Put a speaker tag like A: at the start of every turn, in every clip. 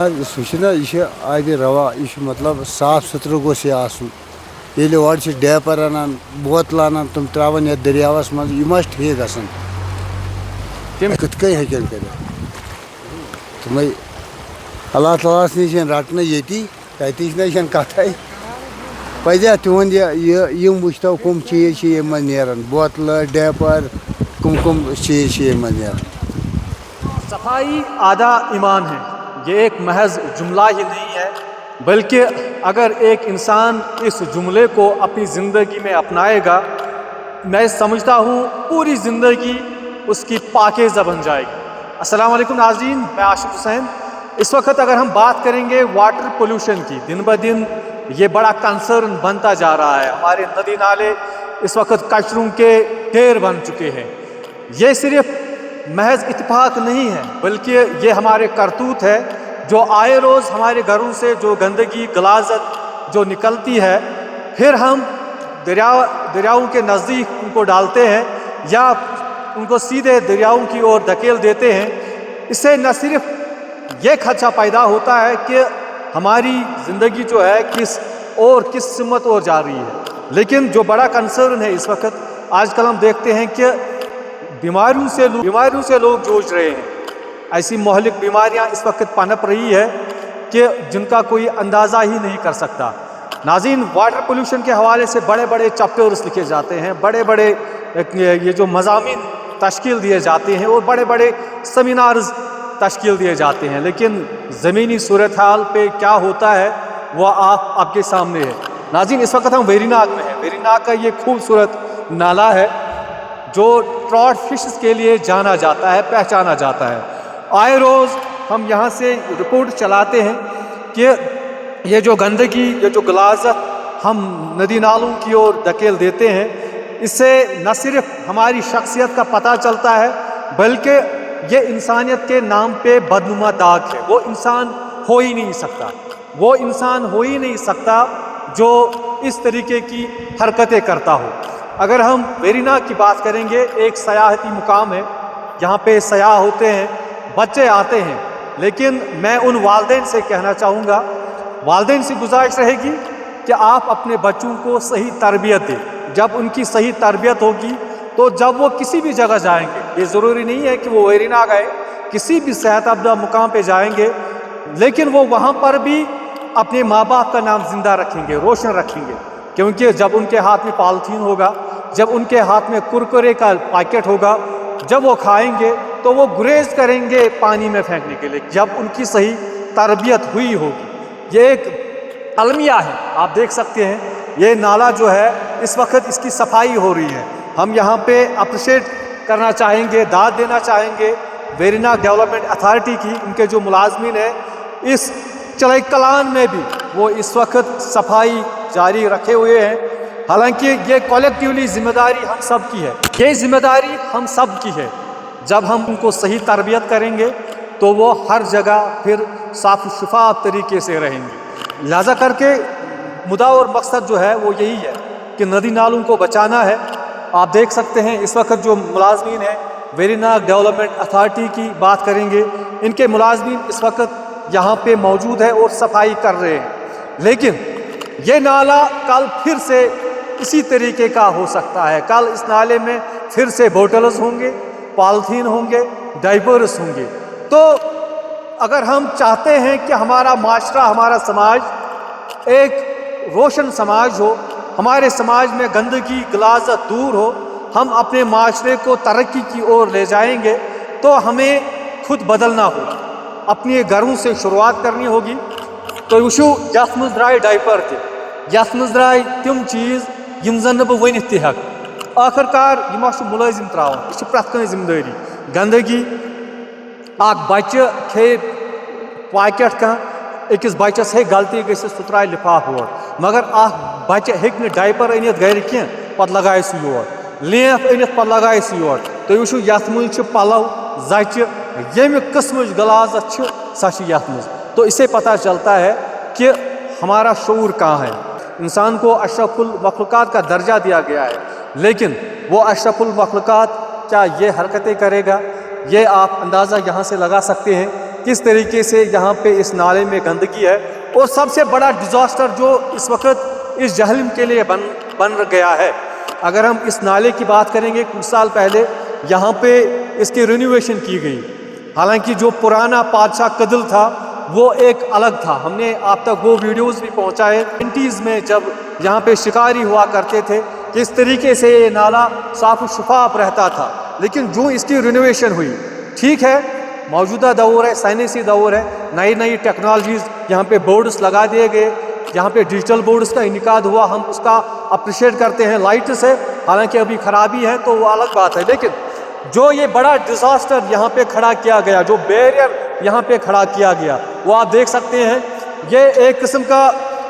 A: यह आब रवा यह मतलब साफ सुथर गोस यह ये और डेपर अनान बोतल अनान तुम त्रावन ये दरियावस मज यह ठीक गन कत हेकन कर तुम अल्लाह ताला नश रटन ये तह कथ पजा तुंद यम वुचतो कम चीज नान बोतल डेपर कम चीज नान।
B: सफाई आधा ईमान है, ये एक महज जुमला ही नहीं है, बल्कि अगर एक इंसान इस जुमले को अपनी ज़िंदगी में अपनाएगा, मैं समझता हूँ पूरी ज़िंदगी उसकी पाकीज़ा बन जाएगी। अस्सलाम वालेकुम नाज़रीन, मैं आशिक़ हुसैन। इस वक्त अगर हम बात करेंगे वाटर पोल्यूशन की, दिन ब दिन ये बड़ा कंसर्न बनता जा रहा है। हमारे नदी नाले इस वक्त कचरों के ढेर बन चुके हैं। ये सिर्फ महज इत्तेफाक नहीं है, बल्कि ये हमारे करतूत है जो आए रोज़ हमारे घरों से जो गंदगी गलाजत जो निकलती है, फिर हम दरियाओं के नज़दीक उनको डालते हैं या उनको सीधे दरियाओं की ओर धकेल देते हैं। इससे न सिर्फ ये खदशा पैदा होता है कि हमारी ज़िंदगी जो है किस सिमत और जा रही है, लेकिन जो बड़ा कंसर्न है इस वक्त आजकल हम देखते हैं कि बीमारियों से लोग जूझ रहे हैं। ऐसी मोहलिक बीमारियां इस वक्त पनप रही है कि जिनका कोई अंदाज़ा ही नहीं कर सकता। नाज़रीन, वाटर पोल्यूशन के हवाले से बड़े बड़े चैप्टर्स लिखे जाते हैं, बड़े बड़े ये जो मज़ामीन तश्कील दिए जाते हैं और बड़े बड़े सेमिनार्स तश्कील दिए जाते हैं, लेकिन ज़मीनी सूरत हाल पे क्या होता है वो आपके सामने है। नाज़रीन, इस वक्त हम वेरीनाग में हैं। वेरीनाग का ये खूबसूरत नाला है जो ट्रॉट फिश के लिए जाना जाता है, पहचाना जाता है। आए रोज़ हम यहाँ से रिपोर्ट चलाते हैं कि ये जो गंदगी, ये जो गलाजत हम नदी नालों की ओर धकेल देते हैं, इससे न सिर्फ हमारी शख्सियत का पता चलता है, बल्कि ये इंसानियत के नाम पे बदनुमा दाग है। वो इंसान हो ही नहीं सकता जो इस तरीके की हरकतें करता हो। अगर हम वेरीनाग की बात करेंगे, एक सयाहती मुकाम है, यहाँ पे सयाह होते हैं, बच्चे आते हैं, लेकिन मैं उन वालिदैन से कहना चाहूँगा, वालिदैन से गुजारिश रहेगी कि आप अपने बच्चों को सही तरबियत दें। जब उनकी सही तरबियत होगी तो जब वो किसी भी जगह जाएंगे, ये ज़रूरी नहीं है कि वो वेरीनाग आए, किसी भी सेहत अफजा मुकाम पे जाएंगे, लेकिन वो वहाँ पर भी अपने माँ बाप का नाम ज़िंदा रखेंगे, रोशन रखेंगे। क्योंकि जब उनके हाथ में पॉलीथीन होगा, जब उनके हाथ में कुरकुरे का पैकेट होगा, जब वो खाएंगे तो वो गुरेज करेंगे पानी में फेंकने के लिए, जब उनकी सही तरबियत हुई होगी। ये एक अलमिया है, आप देख सकते हैं। ये नाला जो है इस वक्त इसकी सफाई हो रही है। हम यहाँ पे अप्रिशिएट करना चाहेंगे, दाद देना चाहेंगे वेरीनाग डेवलपमेंट अथॉरिटी की। उनके जो मुलाजमीन हैं इस चलाई कलान में भी वो इस वक्त सफाई जारी रखे हुए हैं। हालांकि ये कलेक्टिवली जिम्मेदारी हम सब की है, ये जिम्मेदारी हम सब की है। जब हम उनको सही तरबियत करेंगे तो वो हर जगह फिर साफ शफाफ तरीके से रहेंगे। लिहाजा करके मुद्दा और मकसद जो है वो यही है कि नदी नालों को बचाना है। आप देख सकते हैं इस वक्त जो मुलाजमीन हैं वेरीनाग डेवलपमेंट अथॉरिटी की बात करेंगे, इनके मुलाजमीन इस वक्त यहाँ पे मौजूद है और सफाई कर रहे हैं, लेकिन ये नाला कल फिर से इसी तरीके का हो सकता है। कल इस नाले में फिर से बोटल्स होंगे, पॉलीथीन होंगे, डाइपर्स होंगे। तो अगर हम चाहते हैं कि हमारा माशरा, हमारा समाज एक रोशन समाज हो, हमारे समाज में गंदगी गलाजत दूर हो, हम अपने माशरे को तरक्की की ओर ले जाएंगे, तो हमें खुद बदलना होगा, अपने घरों से शुरुआत करनी होगी। तो वुचो यथ मज द्राय डाइपर ते, यथ मज द्राय तिम चीज़ यम जन बह वनित ते हेक। आखिरकार यह मुलाजिम त्रावन, यह प्रत कह जिम्मेदारी। गंदगी बच्चे खे पैकेट कह अकिस बच्चस हे गलती गि सह त्रा लिफाफ और, मगर बच्चे हेक डाइपर अनित गर कह पत लगाए सह योर, लेफ अनित पत लगाए सह योर। तो वुचो यथ मज पलव जच यमि किस्म गलाजत सह यथ मज। तो इससे पता चलता है कि हमारा शऊर कहाँ है। इंसान को अशरफुल मखलूक़ात का दर्जा दिया गया है, लेकिन वो अशरफुल मखलूक़ात क्या ये हरकतें करेगा, ये आप अंदाज़ा यहाँ से लगा सकते हैं किस तरीके से यहाँ पे इस नाले में गंदगी है। और सबसे बड़ा डिज़ास्टर जो इस वक्त इस जहलम के लिए बन गया है, अगर हम इस नाले की बात करेंगे, कुछ साल पहले यहाँ पे इसकी रिनोवेशन की गई। हालांकि जो पुराना पादशाह कदल था वो एक अलग था, हमने आप तक वो वीडियोस भी पहुँचाए 90s में, जब यहाँ पे शिकारी हुआ करते थे, किस तरीके से ये नाला साफ शफाफ रहता था। लेकिन जो इसकी रिनोवेशन हुई, ठीक है, मौजूदा दौर है, साइंसी दौर है, नई नई टेक्नोलॉजीज़, यहाँ पे बोर्ड्स लगा दिए गए, यहाँ पे डिजिटल बोर्ड्स का इनकाद हुआ, हम उसका अप्रिशिएट करते हैं। लाइट से हालांकि अभी खराबी है तो वो अलग बात है, लेकिन जो ये बड़ा डिज़ास्टर यहाँ पे खड़ा किया गया, जो बैरियर यहाँ पे खड़ा किया गया, वो आप देख सकते हैं। ये एक किस्म का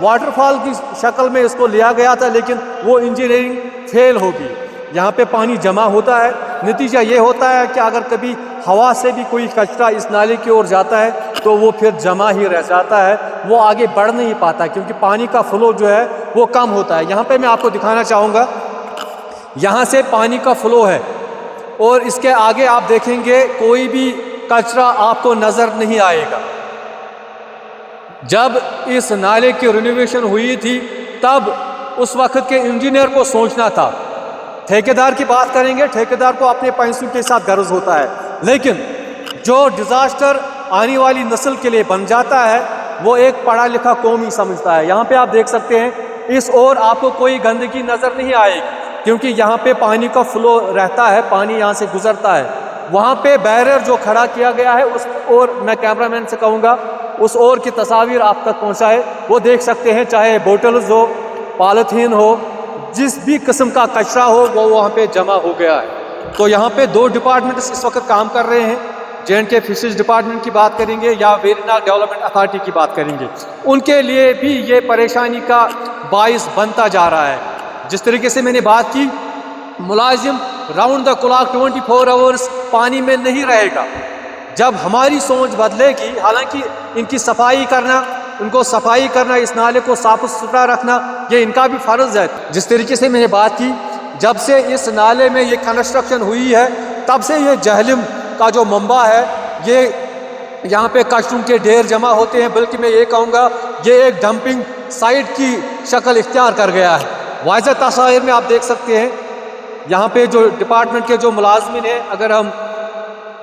B: वाटरफॉल की शक्ल में इसको लिया गया था, लेकिन वो इंजीनियरिंग फेल होगी। यहाँ पे पानी जमा होता है, नतीजा ये होता है कि अगर कभी हवा से भी कोई कचरा इस नाले की ओर जाता है तो वो फिर जमा ही रह जाता है, वो आगे बढ़ नहीं पाता, क्योंकि पानी का फ्लो जो है वो कम होता है। यहाँ पे मैं आपको दिखाना चाहूँगा, यहाँ से पानी का फ्लो है और इसके आगे आप देखेंगे कोई भी कचरा आपको नज़र नहीं आएगा। जब इस नाले की रिनोवेशन हुई थी तब उस वक्त के इंजीनियर को सोचना था। ठेकेदार की बात करेंगे, ठेकेदार को अपने पैसों के साथ गर्ज होता है, लेकिन जो डिज़ास्टर आने वाली नस्ल के लिए बन जाता है वो एक पढ़ा लिखा कौम ही समझता है। यहाँ पे आप देख सकते हैं, इस ओर आपको कोई गंदगी नज़र नहीं आएगी, क्योंकि यहाँ पे पानी का फ्लो रहता है, पानी यहाँ से गुजरता है। वहाँ पे बैरियर जो खड़ा किया गया है उस ओर मैं कैमरामैन से कहूँगा उस ओर की तस्वीर आप तक पहुँचाए, वो देख सकते हैं, चाहे बोटल्स हो, पॉलीथीन हो, जिस भी किस्म का कचरा हो वो वहाँ पे जमा हो गया है। तो यहाँ पे 2 डिपार्टमेंट्स इस वक्त काम कर रहे हैं, J&K फिशरीज डिपार्टमेंट की बात करेंगे या वेरीनाग डेवलपमेंट अथॉरिटी की बात करेंगे, उनके लिए भी ये परेशानी का बाइस बनता जा रहा है। जिस तरीके से मैंने बात की, मुलाजिम राउंड द क्लॉक 24 आवर्स पानी में नहीं रहेगा। जब हमारी सोच बदलेगी, हालांकि इनकी सफाई करना, उनको सफाई करना, इस नाले को साफ सुथरा रखना, ये इनका भी फ़र्ज़ है। जिस तरीके से मैंने बात की, जब से इस नाले में ये कंस्ट्रक्शन हुई है तब से ये जहलम का जो मंबा है, ये यहाँ पे कचरों के ढेर जमा होते हैं, बल्कि मैं ये कहूँगा ये एक डंपिंग साइट की शक्ल इख्तियार कर गया है। वाज़ह तस्वीर में आप देख सकते हैं, यहाँ पे जो डिपार्टमेंट के जो मुलाजमिन हैं, अगर हम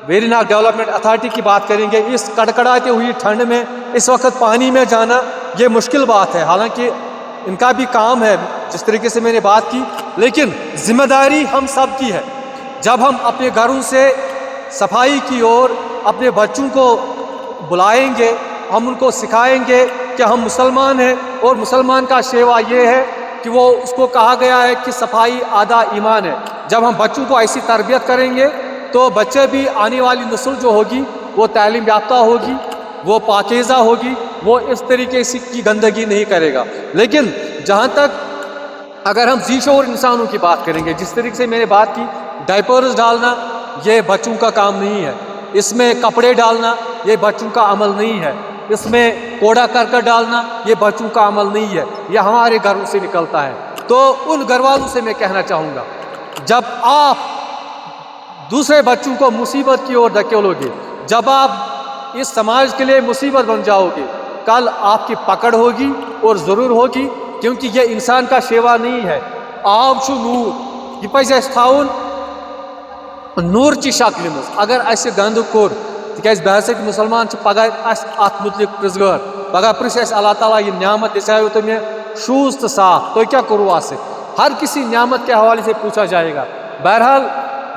B: वेरीनाग डेवलपमेंट अथॉरिटी की बात करेंगे, इस कड़कड़ाती हुई ठंड में इस वक्त पानी में जाना ये मुश्किल बात है। हालांकि इनका भी काम है, जिस तरीके से मैंने बात की, लेकिन जिम्मेदारी हम सब की है। जब हम अपने घरों से सफाई की ओर अपने बच्चों को बुलाएंगे, हम उनको सिखाएंगे कि हम मुसलमान हैं और मुसलमान का शेवा ये है कि वो, उसको कहा गया है कि सफाई आधा ईमान है। जब हम बच्चों को ऐसी तरबियत करेंगे तो बच्चे भी, आने वाली नस्ल जो होगी वो तालीम याफ्ता होगी, वो पाकीज़ा होगी, वो इस तरीके से की गंदगी नहीं करेगा। लेकिन जहाँ तक अगर हम ज़ीशोर इंसानों की बात करेंगे, जिस तरीके से मैंने बात की, डायपर्स डालना ये बच्चों का काम नहीं है, इसमें कपड़े डालना ये बच्चों का अमल नहीं है, इसमें कूड़ा करकट डालना ये बच्चों का अमल नहीं है, यह हमारे घरों से निकलता है। तो उन घर वालों से मैं कहना चाहूँगा, जब आप दूसरे बच्चों को मुसीबत की ओर धकेलोगे, जब आप इस समाज के लिए मुसीबत बन जाओगे, कल आपकी पकड़ होगी और ज़रूर होगी, क्योंकि ये इंसान का शेवा नहीं है। आप छु नूर, यह पज़ अस थाउन नूर ची शक्ल मज। अगर अस गंद कोर, तिकाज बह हसा मुसलमान पगह अत मुतलिक प्रिजगर, पगह प्रिस अल्लाह ताला ये नियामत दिखाओ तो मैं शूज तो साफ, तो क्या करूँ आज से, हर किसी नियामत के हवाले से पूछा जाएगा। बहरहाल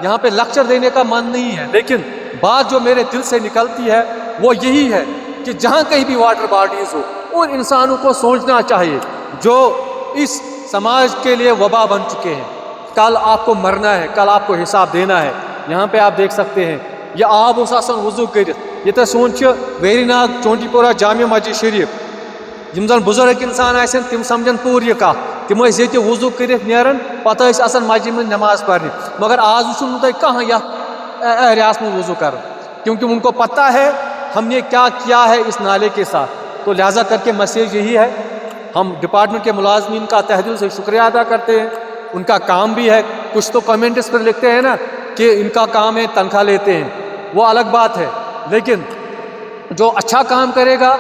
B: यहाँ पे लेक्चर देने का मन नहीं है, लेकिन बात जो मेरे दिल से निकलती है वो यही है कि जहाँ कहीं भी वाटर बॉडीज़ हो, उन इंसानों को सोचना चाहिए जो इस समाज के लिए वबा बन चुके हैं। कल आपको मरना है, कल आपको हिसाब देना है। यहाँ पे आप देख सकते हैं, यह आब उस वजू कर, ये तो सोन वेरीनाग चौंटीपोरा जामिया मस्जिद शरीफ, यम जन बुजुर्ग इंसान आसन तिम समझन पूर यह कह, तिम ये वजू कर नेरन पत मस्जिद में नमाज पढ़ने, मगर आज वो तुम कहाँ यह एरियास में वजू कर, क्योंकि उनको पता है हमने क्या किया है इस नाले के साथ। तो लिहाजा करके मैसेज यही है, हम डिपार्टमेंट के मुलाजमीन का तहे दिल से शुक्रिया अदा करते हैं, उनका काम भी है। कुछ तो कमेंट्स पर लिखते हैं ना कि इनका काम है, तनख्वाह लेते हैं, वो अलग बात है, लेकिन جو اچھا کام کرے گا,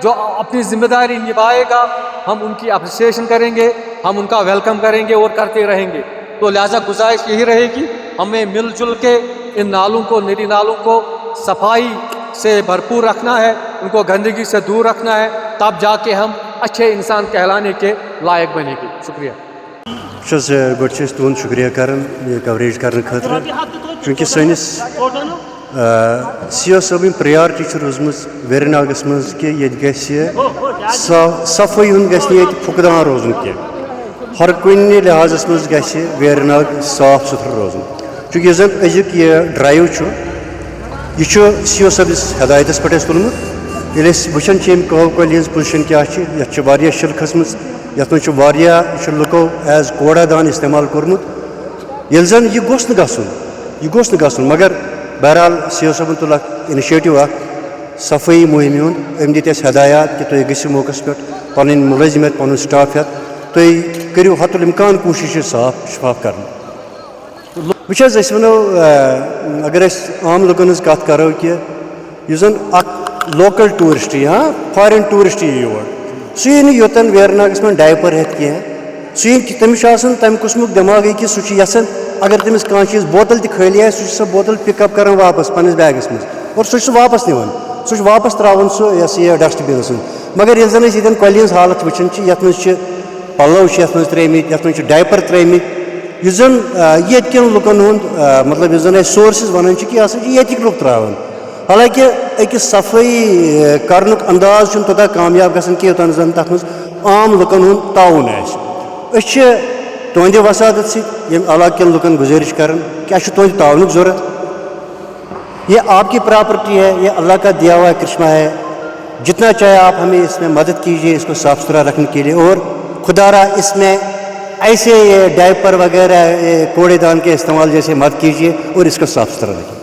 B: جو اپنی ذمہ داری نبھائے گا, ہم ان کی اپریسیشن کریں گے, ہم ان کا ویلکم کریں گے اور کرتے رہیں گے. تو لہٰذا گزارش یہی رہے گی, ہمیں مل جل کے ان نالوں کو, ندی نالوں کو صفائی سے بھرپور رکھنا ہے, ان کو گندگی سے دور رکھنا ہے, تب جا کے ہم اچھے انسان کہلانے کے لائق بنے گی. شکریہ.
C: گۄڈٕ چھِ أسۍ تُہُنٛد شُکریہ کران یہِ کوریج کرنہٕ خٲطرٕ, چوٗنٛکہِ سٲنِس سی او صٲبٕنۍ پرٛیارٹی چھِ روٗزمٕژ ویری ناگَس منٛز کہِ ییٚتہِ گژھِ صفٲیی ہُنٛد گژھِ نہٕ ییٚتہِ پھُکدان روزُن کینٛہہ, ہر کُنہِ لحاظَس منٛز گژھِ ویری ناگ صاف سُتھرٕ روزُن. چوٗنٛکہِ یُس زَن أزیُک یہِ ڈرٛایو چھُ یہِ چھُ سی او صٲبِس ہدایتَس پٮ۪ٹھ اَسہِ تُلمُت. ییٚلہِ أسۍ وٕچھان چھِ أمۍ کٲو کۄلہِ ہِنٛز پُزِشَن کیٛاہ چھِ, یَتھ چھِ واریاہ شِل کھٔژمٕژ, یَتھ منٛز چھُ واریاہ, یہِ چھُ لُکو ایز کوڑا دان استعمال کوٚرمُت. ییٚلہِ زَن یہِ گوٚژھ نہٕ گژھُن, مگر بہرحال سی او صٲبن تُل اکھ اِنِشیٹِو اکھ صفٲیی مُہِمہِ ہُنٛد. أمۍ دِتۍ اَسہِ ہدایات کہِ تُہۍ گٔژھِو موقعس پٮ۪ٹھ پَنٕنۍ مُلٲزِم ہٮ۪تھ, پَنُن سٹاف ہٮ۪تھ, تُہۍ کٔرِو حتُ الامکان کوٗشِش یہِ صاف شِفاف کرنہٕ. وٕچھ حظ, أسۍ وَنو اگر أسۍ عام لُکن ہٕنٛز کَتھ کَرو کہِ یُس زَن اکھ لوکل ٹوٗرِسٹ یی, فارِن ٹوٗرِسٹ یی یور, سُہ یی نہٕ یوٚتَن ویری ناگَس منٛز ڈایپر ہٮ۪تھ کینٛہہ. سُہ یی, تٔمِس چھُ آسان تَمہِ قٕسمُک دٮ۪ماغٕے کہِ سُہ چھُ یَژھان اگر تٔمِس کانٛہہ چیٖز بوتل تہِ خٲلی آسہِ, سُہ چھُ سۄ بوتل پِک اپ کران واپس پنٛنِس بیگس منٛز اور سُہ چھُ سُہ واپس نِوان, سُہ چھُ واپس ترٛاوان سُہ یہِ ہسا یہِ ڈسٹ بِنس منٛز. مگر ییٚلہِ زن أسۍ ییٚتٮ۪ن کۄلہِ ہِنٛز حالت وٕچھان چھِ, یَتھ منٛز چھِ پَلو چھِ یَتھ منٛز ترٛٲیمٕتۍ, یَتھ منٛز چھِ ڈایپر ترٛٲیمٕتۍ, یُس زن ییٚتہِ کٮ۪ن لُکن ہُنٛد مطلب یُس زن أسۍ سورسِز وَنان چھِ کہِ یہِ ہسا چھِ ییٚتِکۍ لُکھ ترٛاوان. حالانکہِ أکِس صفٲیی کرنُک انداز چھُنہٕ توٚتاہ کامیاب گژھان کینٛہہ یوٚتانۍ زن تتھ منٛز عام لُکن ہُنٛد تعاوُن آسہِ. أسۍ چھِ تُہنٛدِ وسادت سۭتۍ ییٚمہِ علاقہٕ کٮ۪ن لُکن گُزٲرِش کران کہ اَسہِ چھُ تُہنٛدِ تعاونُک ضوٚرتھ. یہ آپ کی پراپرٹی ہے, یہ اللہ کا دیا ہوا کرشمہ ہے, جتنا چاہے آپ ہمیں اس میں مدد کیجیے اس کو صاف ستھرا رکھنے کے لیے, اور خدا را اس میں ایسے یہ ڈائپر وغیرہ کوڑے دان کے استعمال جیسے مت کیجیے اور اس کو صاف ستھرا رکھیے.